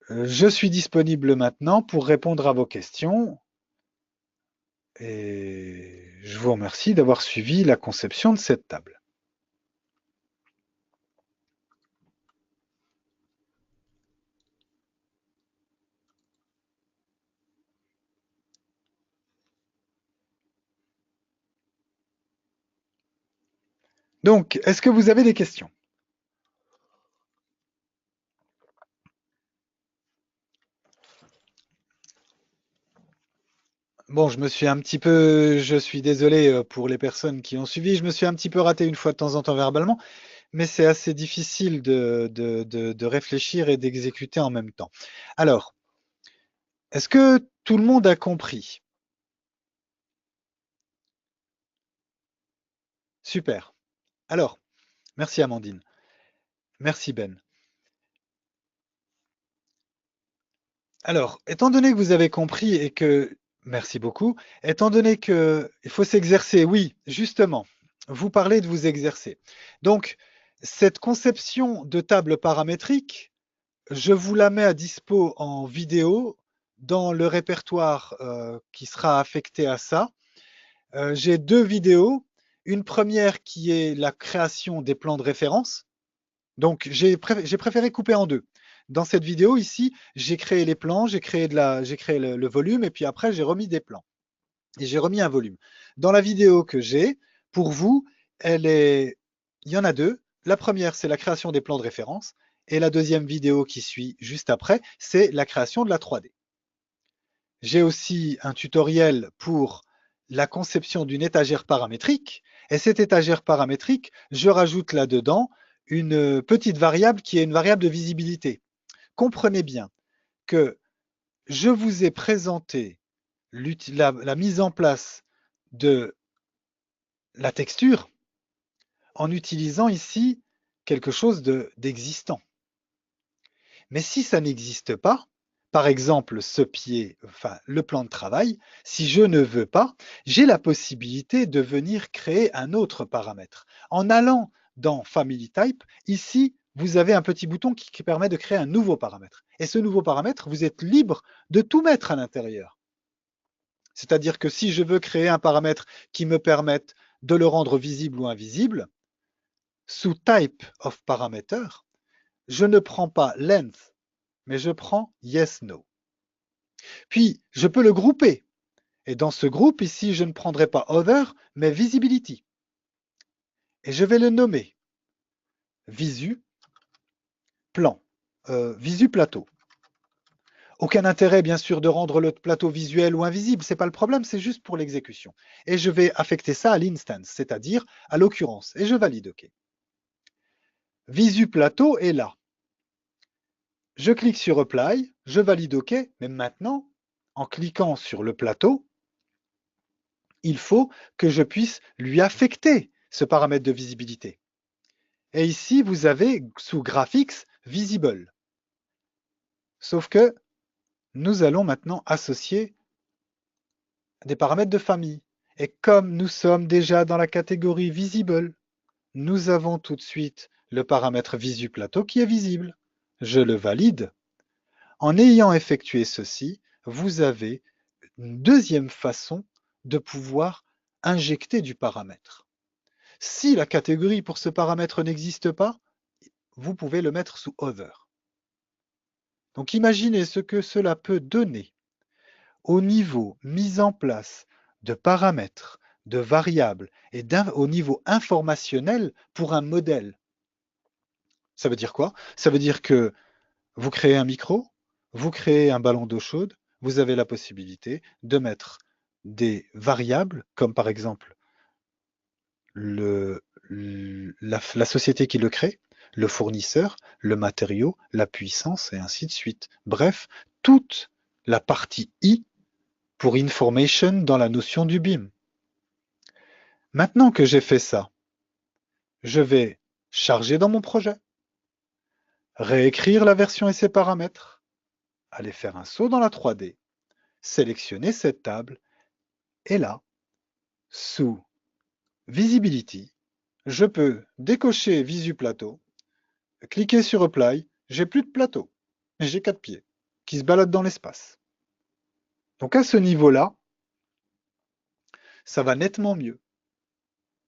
Je suis disponible maintenant pour répondre à vos questions et je vous remercie d'avoir suivi la conception de cette table. Donc, est-ce que vous avez des questions? Bon, je suis désolé pour les personnes qui ont suivi, je me suis un petit peu raté une fois de temps en temps verbalement, mais c'est assez difficile de réfléchir et d'exécuter en même temps. Alors, est-ce que tout le monde a compris? Super. Alors, merci Amandine. Merci Ben. Alors, étant donné que vous avez compris et que, merci beaucoup, étant donné que il faut s'exercer, oui, justement, vous parlez de vous exercer. Donc, cette conception de table paramétrique, je vous la mets à dispo en vidéo dans le répertoire qui sera affecté à ça. J'ai deux vidéos. Une première qui est la création des plans de référence. Donc, j'ai préféré couper en deux. Dans cette vidéo ici, j'ai créé les plans, j'ai créé le volume et puis après, j'ai remis des plans et j'ai remis un volume. Dans la vidéo que j'ai, pour vous, il y en a deux. La première, c'est la création des plans de référence et la deuxième vidéo qui suit juste après, c'est la création de la 3D. J'ai aussi un tutoriel pour la conception d'une étagère paramétrique. Et cette étagère paramétrique, je rajoute là-dedans une petite variable qui est une variable de visibilité. Comprenez bien que je vous ai présenté la mise en place de la texture en utilisant ici quelque chose d'existant. Mais si ça n'existe pas, par exemple ce pied, enfin le plan de travail, si je ne veux pas, j'ai la possibilité de venir créer un autre paramètre. En allant dans Family Type, ici, vous avez un petit bouton qui permet de créer un nouveau paramètre. Et ce nouveau paramètre, vous êtes libre de tout mettre à l'intérieur. C'est-à-dire que si je veux créer un paramètre qui me permette de le rendre visible ou invisible, sous Type of Parameter, je ne prends pas Length, mais je prends Yes, No. Puis, je peux le grouper. Et dans ce groupe, ici, je ne prendrai pas Other, mais Visibility. Et je vais le nommer Visu Plan, Visu Plateau. Aucun intérêt, bien sûr, de rendre le plateau visuel ou invisible. Ce n'est pas le problème, c'est juste pour l'exécution. Et je vais affecter ça à l'instance, c'est-à-dire à l'occurrence. Et je valide OK. Visu Plateau est là. Je clique sur Apply, je valide OK, mais maintenant, en cliquant sur le plateau, il faut que je puisse lui affecter ce paramètre de visibilité. Et ici, vous avez sous Graphics Visible. Sauf que nous allons maintenant associer des paramètres de famille. Et comme nous sommes déjà dans la catégorie Visible, nous avons tout de suite le paramètre Visu Plateau qui est visible. Je le valide. En ayant effectué ceci, vous avez une deuxième façon de pouvoir injecter du paramètre. Si la catégorie pour ce paramètre n'existe pas, vous pouvez le mettre sous Other. Donc imaginez ce que cela peut donner au niveau mise en place de paramètres, de variables et au niveau informationnel pour un modèle. Ça veut dire quoi? Ça veut dire que vous créez un micro, vous créez un ballon d'eau chaude, vous avez la possibilité de mettre des variables, comme par exemple la société qui le crée, le fournisseur, le matériau, la puissance, et ainsi de suite. Bref, toute la partie I pour information dans la notion du BIM. Maintenant que j'ai fait ça, je vais charger dans mon projet, réécrire la version et ses paramètres, aller faire un saut dans la 3D, sélectionner cette table, et là, sous Visibility, je peux décocher Visu Plateau, cliquer sur Apply, j'ai plus de plateau, mais j'ai 4 pieds qui se baladent dans l'espace. Donc à ce niveau-là, ça va nettement mieux.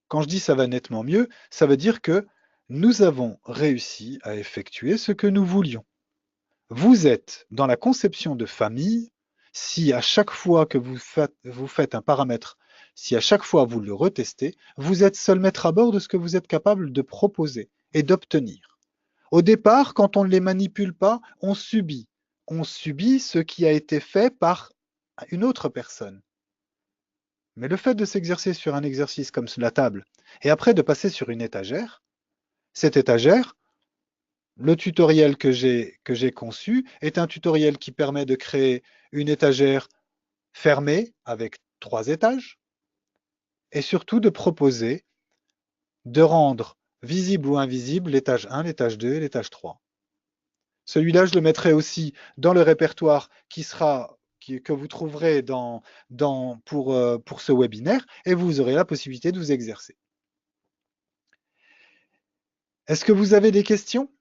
Quand je dis ça va nettement mieux, ça veut dire que nous avons réussi à effectuer ce que nous voulions. Vous êtes dans la conception de famille, si à chaque fois que vous faites un paramètre, si à chaque fois vous le retestez, vous êtes seul maître à bord de ce que vous êtes capable de proposer et d'obtenir. Au départ, quand on ne les manipule pas, on subit. On subit ce qui a été fait par une autre personne. Mais le fait de s'exercer sur un exercice comme la table, et après de passer sur une étagère, cette étagère, le tutoriel que j'ai conçu est un tutoriel qui permet de créer une étagère fermée avec 3 étages et surtout de proposer de rendre visible ou invisible l'étage 1, l'étage 2 et l'étage 3. Celui-là, je le mettrai aussi dans le répertoire que vous trouverez pour ce webinaire et vous aurez la possibilité de vous exercer. Est-ce que vous avez des questions?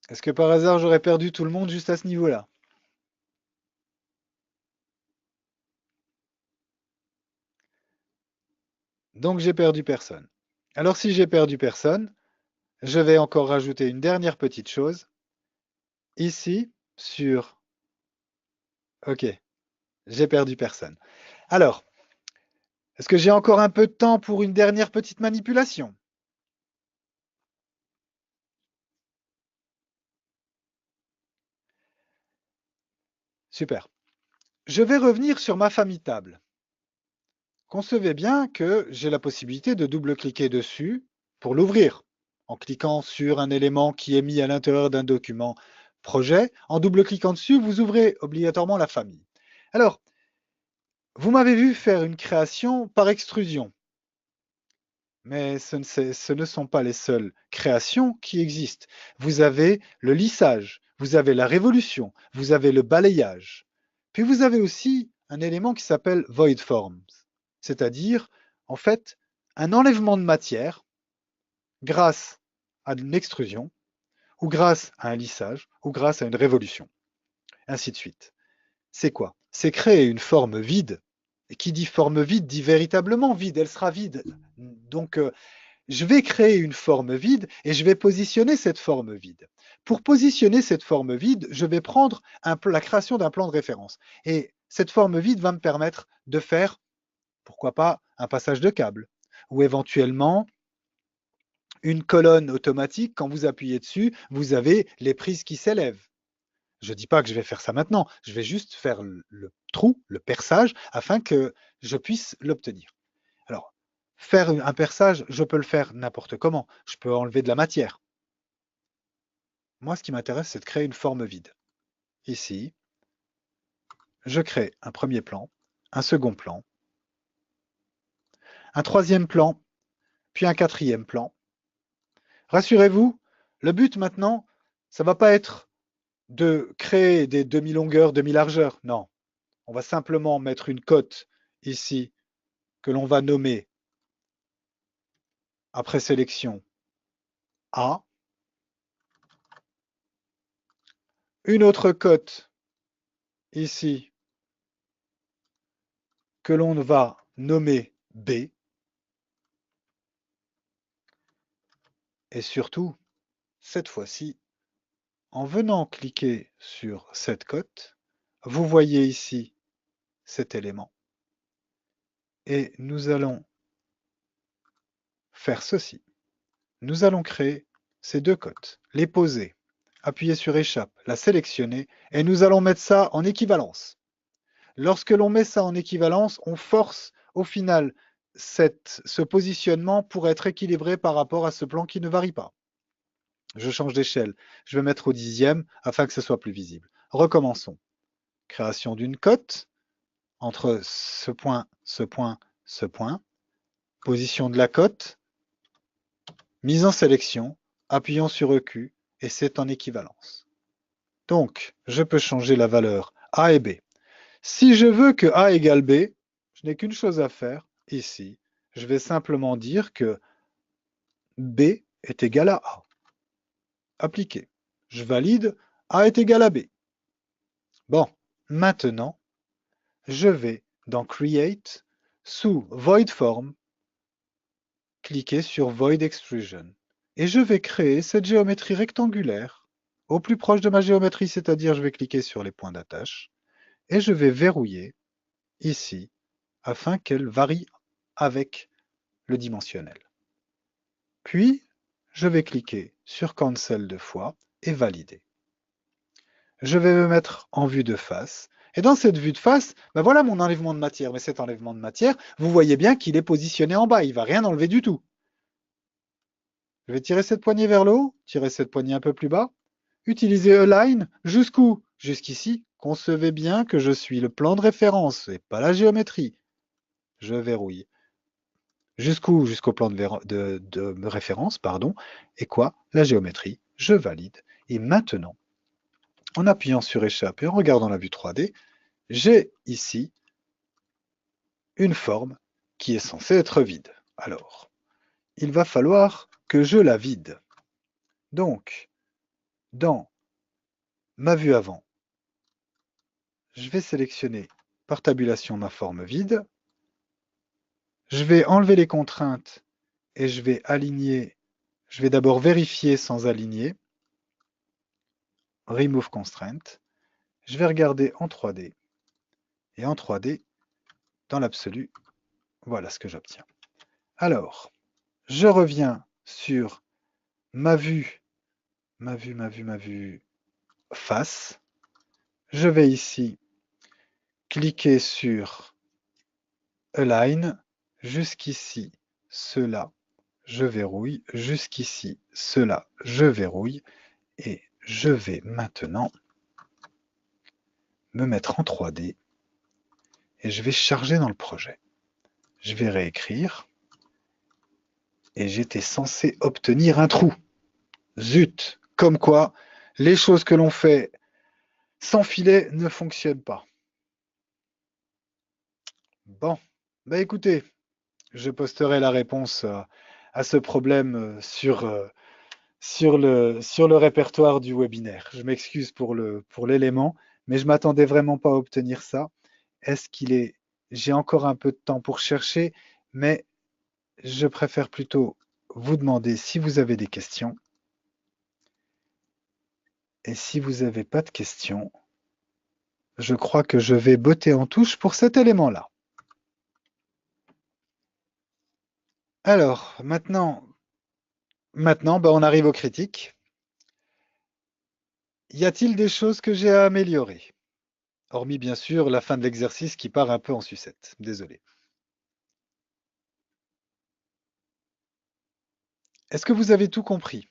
Est-ce que par hasard j'aurais perdu tout le monde juste à ce niveau-là? Donc j'ai perdu personne. Alors si j'ai perdu personne, je vais encore rajouter une dernière petite chose. Ici, sur... OK, j'ai perdu personne. Alors, est-ce que j'ai encore un peu de temps pour une dernière petite manipulation? Super. Je vais revenir sur ma famille table. Concevez bien que j'ai la possibilité de double-cliquer dessus pour l'ouvrir, en cliquant sur un élément qui est mis à l'intérieur d'un document projet. En double-cliquant dessus, vous ouvrez obligatoirement la famille. Alors, vous m'avez vu faire une création par extrusion, mais ce ne sont pas les seules créations qui existent. Vous avez le lissage, vous avez la révolution, vous avez le balayage. Puis vous avez aussi un élément qui s'appelle void forms, c'est-à-dire, en fait, un enlèvement de matière grâce à une extrusion, ou grâce à un lissage, ou grâce à une révolution, ainsi de suite. C'est quoi? C'est créer une forme vide. Et qui dit forme vide dit véritablement vide, elle sera vide. Donc, je vais créer une forme vide et je vais positionner cette forme vide. Pour positionner cette forme vide, je vais prendre la création d'un plan de référence. Et cette forme vide va me permettre de faire, pourquoi pas, un passage de câble ou éventuellement une colonne automatique. Quand vous appuyez dessus, vous avez les prises qui s'élèvent. Je ne dis pas que je vais faire ça maintenant, je vais juste faire le trou, le perçage, afin que je puisse l'obtenir. Alors, faire un perçage, je peux le faire n'importe comment. Je peux enlever de la matière. Moi, ce qui m'intéresse, c'est de créer une forme vide. Ici, je crée un premier plan, un second plan, un troisième plan, puis un quatrième plan. Rassurez-vous, le but maintenant, ça ne va pas être de créer des demi-longueurs, demi-largeurs. Non, on va simplement mettre une cote ici que l'on va nommer après sélection A, une autre cote ici que l'on va nommer B, et surtout, cette fois-ci, en venant cliquer sur cette cote, vous voyez ici cet élément, et nous allons faire ceci. Nous allons créer ces deux cotes, les poser, appuyer sur échappe, la sélectionner, et nous allons mettre ça en équivalence. Lorsque l'on met ça en équivalence, on force au final ce positionnement pour être équilibré par rapport à ce plan qui ne varie pas. Je change d'échelle. Je vais mettre au dixième afin que ce soit plus visible. Recommençons. Création d'une cote entre ce point, ce point, ce point. Position de la cote. Mise en sélection. Appuyons sur EQ et c'est en équivalence. Donc, je peux changer la valeur A et B. Si je veux que A égale B, je n'ai qu'une chose à faire ici. Je vais simplement dire que B est égal à A. Appliquer. Je valide, A est égal à B. Bon, maintenant, je vais dans Create, sous Void Form, cliquer sur Void Extrusion. Et je vais créer cette géométrie rectangulaire au plus proche de ma géométrie, c'est-à-dire je vais cliquer sur les points d'attache et je vais verrouiller ici afin qu'elle varie avec le dimensionnel. Puis, je vais cliquer sur Cancel 2 fois et valider. Je vais me mettre en vue de face. Et dans cette vue de face, ben voilà mon enlèvement de matière. Mais cet enlèvement de matière, vous voyez bien qu'il est positionné en bas. Il ne va rien enlever du tout. Je vais tirer cette poignée vers le haut, tirer cette poignée un peu plus bas. Utiliser Align jusqu'où? Jusqu'ici. Concevez bien que je suis le plan de référence et pas la géométrie. Je verrouille. Jusqu'où? Jusqu'au plan de référence, pardon. Et quoi? La géométrie. Je valide. Et maintenant, en appuyant sur Échappe et en regardant la vue 3D, j'ai ici une forme qui est censée être vide. Alors, il va falloir que je la vide. Donc, dans ma vue avant, je vais sélectionner par tabulation ma forme vide. Je vais enlever les contraintes et je vais aligner. Je vais d'abord vérifier sans aligner. Remove Constraint. Je vais regarder en 3D. Et en 3D, dans l'absolu, voilà ce que j'obtiens. Alors, je reviens sur ma vue face. Je vais ici cliquer sur Align. Jusqu'ici, cela, je verrouille. Jusqu'ici, cela, je verrouille. Et je vais maintenant me mettre en 3D et je vais charger dans le projet. Je vais réécrire et j'étais censé obtenir un trou. Zut! Comme quoi, les choses que l'on fait sans filet ne fonctionnent pas. Bon, bah écoutez, je posterai la réponse à ce problème sur le répertoire du webinaire. Je m'excuse pour l'élément, mais je m'attendais vraiment pas à obtenir ça. Est-ce qu'il est... J'ai encore un peu de temps pour chercher, mais je préfère plutôt vous demander si vous avez des questions. Et si vous n'avez pas de questions, je crois que je vais botter en touche pour cet élément-là. Alors, maintenant bah, on arrive aux critiques. Y a-t-il des choses que j'ai à améliorer? Hormis, bien sûr, la fin de l'exercice qui part un peu en sucette. Désolé. Est-ce que vous avez tout compris?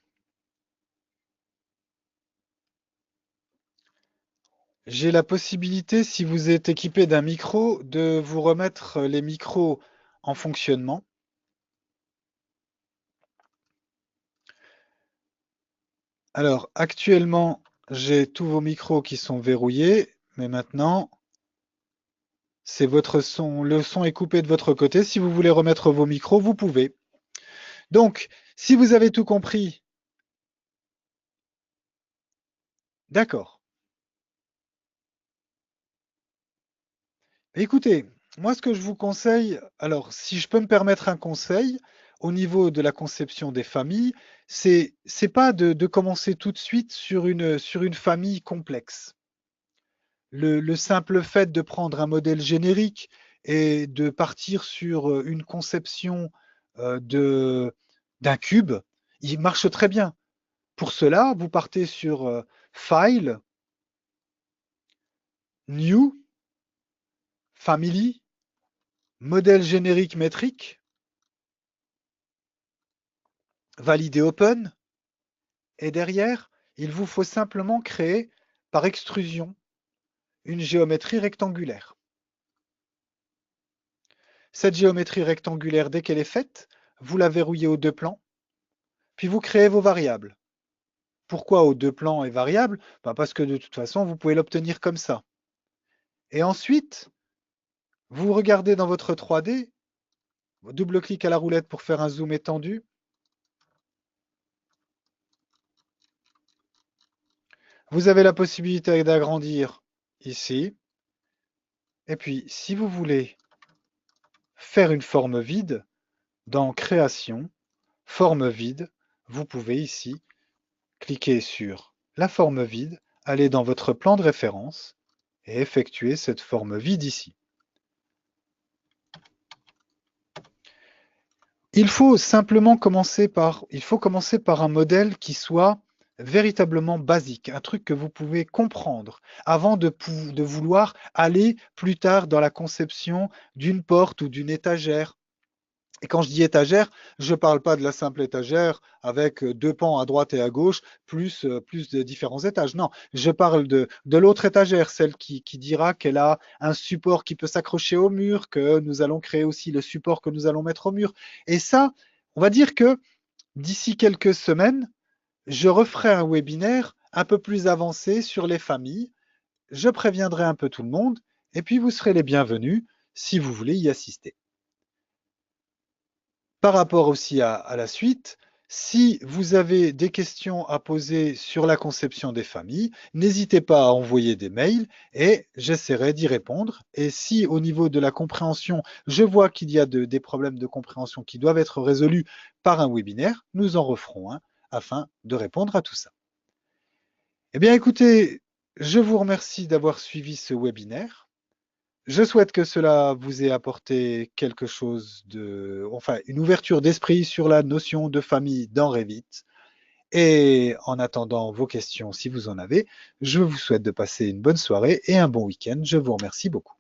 J'ai la possibilité, si vous êtes équipé d'un micro, de vous remettre les micros en fonctionnement. Alors, actuellement, j'ai tous vos micros qui sont verrouillés, mais maintenant, c'est votre son. Le son est coupé de votre côté. Si vous voulez remettre vos micros, vous pouvez. Donc, si vous avez tout compris, d'accord. Écoutez, moi, ce que je vous conseille, alors, si je peux me permettre un conseil, au niveau de la conception des familles, c'est pas de commencer tout de suite sur une famille complexe. Le simple fait de prendre un modèle générique et de partir sur une conception de d'un cube, il marche très bien. Pour cela, vous partez sur File, New, Family, modèle générique métrique, valider Open, et derrière, il vous faut simplement créer par extrusion une géométrie rectangulaire. Cette géométrie rectangulaire, dès qu'elle est faite, vous la verrouillez aux deux plans, puis vous créez vos variables. Pourquoi aux deux plans et variables? Parce que de toute façon, vous pouvez l'obtenir comme ça. Et ensuite, vous regardez dans votre 3D, double-clic à la roulette pour faire un zoom étendu. Vous avez la possibilité d'agrandir ici. Et puis, si vous voulez faire une forme vide, dans Création, Forme vide, vous pouvez ici cliquer sur la forme vide, aller dans votre plan de référence et effectuer cette forme vide ici. Il faut commencer par un modèle qui soit véritablement basique, un truc que vous pouvez comprendre avant de vouloir aller plus tard dans la conception d'une porte ou d'une étagère. Et quand je dis étagère, je ne parle pas de la simple étagère avec deux pans à droite et à gauche, plus de différents étages. Non, je parle de l'autre étagère, celle qui dira qu'elle a un support qui peut s'accrocher au mur, que nous allons créer aussi le support que nous allons mettre au mur. Et ça, on va dire que d'ici quelques semaines, je referai un webinaire un peu plus avancé sur les familles. Je préviendrai un peu tout le monde et puis vous serez les bienvenus si vous voulez y assister. Par rapport aussi à la suite, si vous avez des questions à poser sur la conception des familles, n'hésitez pas à envoyer des mails et j'essaierai d'y répondre. Et si au niveau de la compréhension, je vois qu'il y a des problèmes de compréhension qui doivent être résolus par un webinaire, nous en referons un afin de répondre à tout ça. Eh bien écoutez, je vous remercie d'avoir suivi ce webinaire. Je souhaite que cela vous ait apporté quelque chose enfin, une ouverture d'esprit sur la notion de famille dans Revit. Et en attendant vos questions, si vous en avez, je vous souhaite de passer une bonne soirée et un bon week-end. Je vous remercie beaucoup.